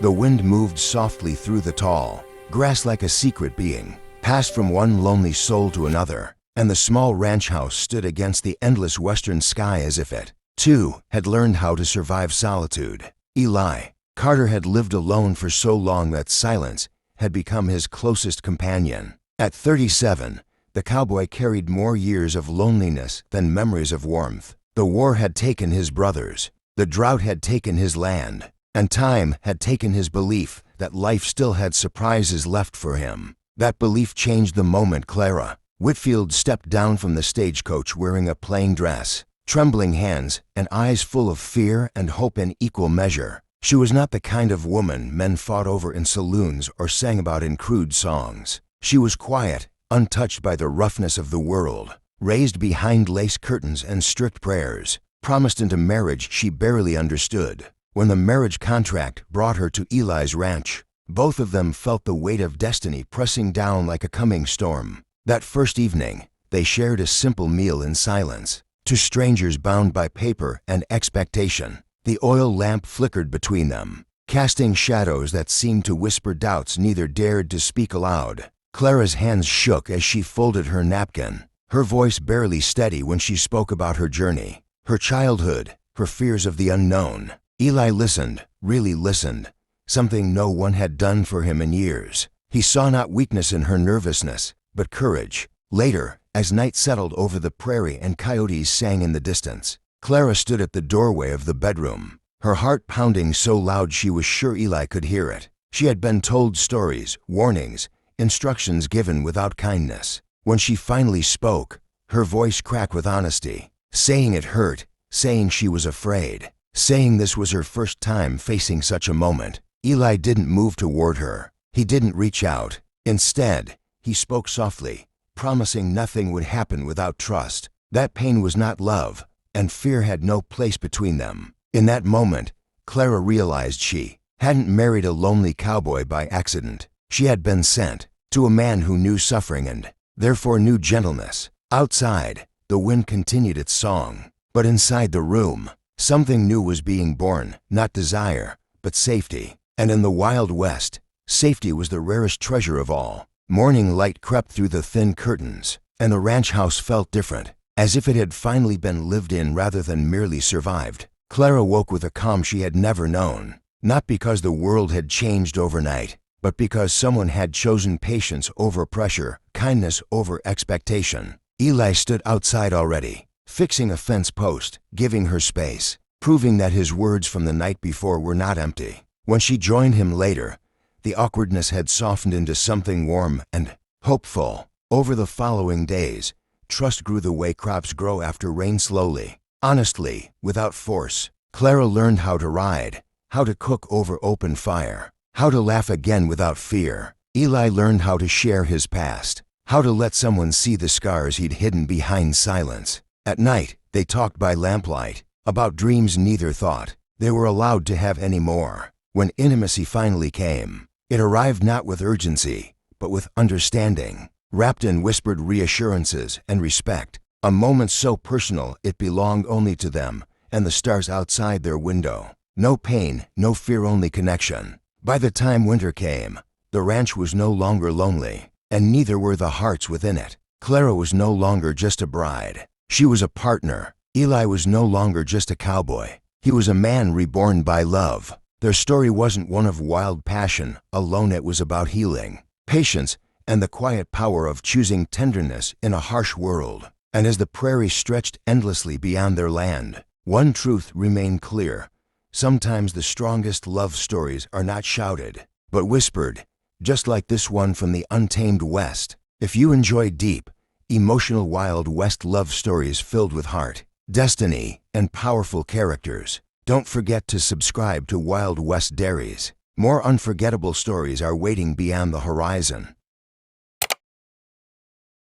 The wind moved softly through the tall grass like a secret being, passed from one lonely soul to another, and the small ranch house stood against the endless western sky as if it, too, had learned how to survive solitude. Eli Carter had lived alone for so long that silence had become his closest companion. At 37, the cowboy carried more years of loneliness than memories of warmth. The war had taken his brothers, the drought had taken his land, and time had taken his belief that life still had surprises left for him. That belief changed the moment Clara Whitfield stepped down from the stagecoach wearing a plain dress, trembling hands, and eyes full of fear and hope in equal measure. She was not the kind of woman men fought over in saloons or sang about in crude songs. She was quiet, untouched by the roughness of the world, raised behind lace curtains and strict prayers, promised into marriage she barely understood. When the marriage contract brought her to Eli's ranch, both of them felt the weight of destiny pressing down like a coming storm. That first evening, they shared a simple meal in silence. Two strangers bound by paper and expectation, the oil lamp flickered between them, casting shadows that seemed to whisper doubts neither dared to speak aloud. Clara's hands shook as she folded her napkin, her voice barely steady when she spoke about her journey, her childhood, her fears of the unknown. Eli listened, really listened, something no one had done for him in years. He saw not weakness in her nervousness, but courage. Later, as night settled over the prairie and coyotes sang in the distance, Clara stood at the doorway of the bedroom, her heart pounding so loud she was sure Eli could hear it. She had been told stories, warnings, instructions given without kindness. When she finally spoke, her voice cracked with honesty, saying it hurt, saying she was afraid, saying this was her first time facing such a moment. Eli didn't move toward her. He didn't reach out. Instead, he spoke softly, promising nothing would happen without trust. That pain was not love, and fear had no place between them. In that moment, Clara realized she hadn't married a lonely cowboy by accident. She had been sent to a man who knew suffering and therefore knew gentleness. Outside, the wind continued its song, but inside the room, something new was being born, not desire, but safety. And in the Wild West, safety was the rarest treasure of all. Morning light crept through the thin curtains, and the ranch house felt different, as if it had finally been lived in rather than merely survived. Clara woke with a calm she had never known, not because the world had changed overnight, but because someone had chosen patience over pressure, kindness over expectation. Eli stood outside already, fixing a fence post, giving her space, proving that his words from the night before were not empty. When she joined him later, the awkwardness had softened into something warm and hopeful. Over the following days, trust grew the way crops grow after rain, slowly, honestly, without force. Clara learned how to ride, how to cook over open fire, how to laugh again without fear. Eli learned how to share his past, how to let someone see the scars he'd hidden behind silence. At night, they talked by lamplight, about dreams neither thought they were allowed to have any more. When intimacy finally came, it arrived not with urgency, but with understanding, wrapped in whispered reassurances and respect. A moment so personal it belonged only to them and the stars outside their window. No pain, no fear, only connection. By the time winter came, the ranch was no longer lonely, and neither were the hearts within it. Clara was no longer just a bride. She was a partner. Eli was no longer just a cowboy. He was a man reborn by love. Their story wasn't one of wild passion alone. It was about healing, patience, and the quiet power of choosing tenderness in a harsh world. And as the prairie stretched endlessly beyond their land, one truth remained clear. Sometimes the strongest love stories are not shouted, but whispered, just like this one from the untamed West. If you enjoy deep, emotional Wild West love stories filled with heart, destiny, and powerful characters, don't forget to subscribe to Wild West Dairies. More unforgettable stories are waiting beyond the horizon.